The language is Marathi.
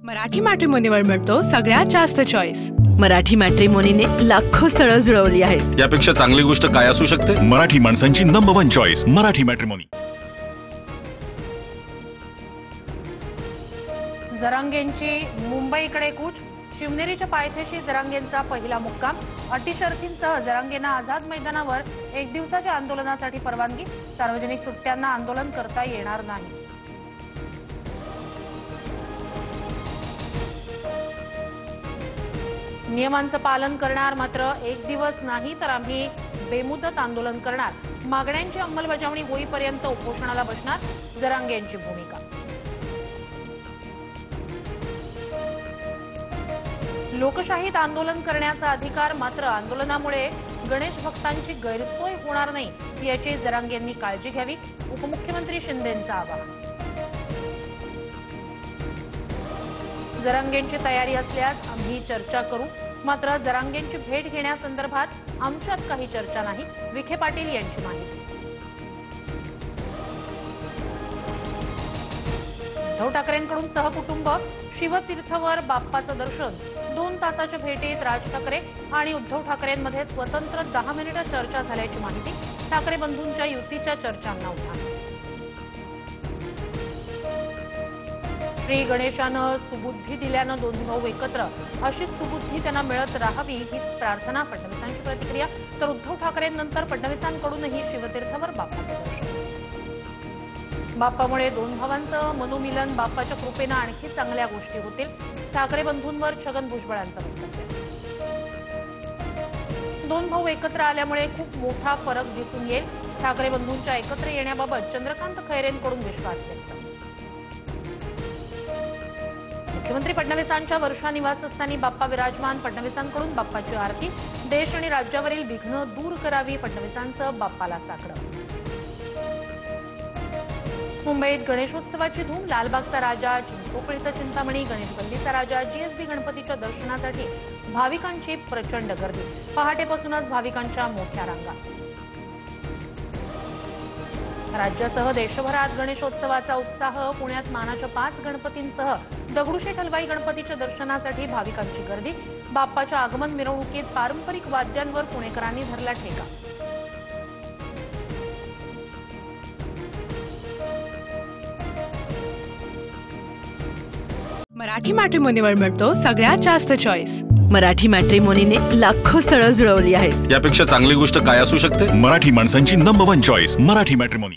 मराठी मॅट्रिमोनीवर मिळतो सगळ्यात जास्त चॉईस। मराठी मॅट्रिमोनीने लाखो स्थळं जुळवली आहेत। यापेक्षा चांगली गोष्ट काय असू शकते? मराठी माणसांची नंबर 1 चॉईस मराठी मॅट्रिमोनी। जरांगेंची मुंबईकडे कूच। शिवनेरीच्या पायथ्याशी जरांगेंचा पहिला मुक्काम। अटी शर्तींसह जरांगेंना आझाद मैदानावर एक दिवसाच्या आंदोलनासाठी परवानगी। सार्वजनिक सुट्ट्यांना आंदोलन करता येणार नाही। नियमांचं पालन करणार, मात्र एक दिवस नाही तर आम्ही बेमुदत आंदोलन करणार। मागण्यांची अंमलबजावणी होईपर्यंत उपोषणाला बसणार, जरांगेंची भूमिका। लोकशाहीत आंदोलन करण्याचा अधिकार, मात्र आंदोलनामुळे गणेश भक्तांची गैरसोय होणार नाही याची जरांगेंनी काळजी घ्यावी। उपमुख्यमंत्री शिंदेंचं आवाहन। जरांगेंची तयारी असल्यास आम्ही चर्चा करू, मात्र जरांगेंची भेट घेण्यासंदर्भात आमच्यात काही चर्चा नाही, विखे पाटील यांची माहिती। उद्धव ठाकरेंकडून सहकुटुंब शिवतीर्थवर बाप्पाचं दर्शन। 2 तासाच्या भेटीत राज ठाकरे आणि उद्धव ठाकरेंमध्ये स्वतंत्र 10 मिनिटं चर्चा झाल्याची माहिती। ठाकरे बंधूंच्या युतीच्या चर्चांना उधाण। श्री गणेशानं सुबुद्धी दिल्यानं 2 भाऊ एकत्र, अशीच सुबुद्धी त्यांना मिळत राहावी हीच प्रार्थना, फडणवीसांची प्रतिक्रिया। तर उद्धव ठाकरेंनंतर फडणवीसांकडूनही शिवतीर्थवर बाप्पाचं दर्शन। बाप्पामुळे 2 भावांचं मनोमिलन, बाप्पाच्या कृपेनं आणखी चांगल्या गोष्टी होतील। ठाकरे बंधूंवर छगन भुजबळांचं वक्तव्य। 2 भाऊ एकत्र आल्यामुळे खूप मोठा फरक दिसून येईल। ठाकरे बंधूंच्या एकत्र येण्याबाबत चंद्रकांत खैरेंकडून विश्वास व्यक्त। मुख्यमंत्री फडणवीसांच्या वर्षा निवासस्थानी बाप्पा विराजमान। फडणवीसांकडून बाप्पाची आरती। देश आणि राज्यावरील विघ्न दूर करावी, फडणवीसांचं बाप्पाला साकडं। मुंबईत गणेशोत्सवाची धूम। लालबागचा राजा, चिंचपोकळीचा चिंतामणी, गणेश गल्लीचा राजा, जीएसबी गणपतीच्या दर्शनासाठी भाविकांची प्रचंड गर्दी। पहाटेपासूनच भाविकांच्या मोठ्या रांगा। राज्यासह देशभरात गणेशोत्सवाचा उत्साह। पुण्यात मानाच्या 5 गणपतींसह दगडूशेठ हलवाई गणपतीच्या दर्शनासाठी भाविकांची गर्दी। बाप्पाच्या आगमन मिरवणुकीत पारंपरिक वाद्यांवर पुणेकरांनी धरला ठेका। मराठी मॅट्रिमोनीवर मिळतो सगळ्यात जास्त चॉईस। मराठी मॅट्रिमोनीने लाखो स्थळं जुळवली आहेत। यापेक्षा चांगली गोष्ट काय असू शकते? मराठी माणसांची नंबर 1 चॉईस मराठी मॅट्रिमोनी।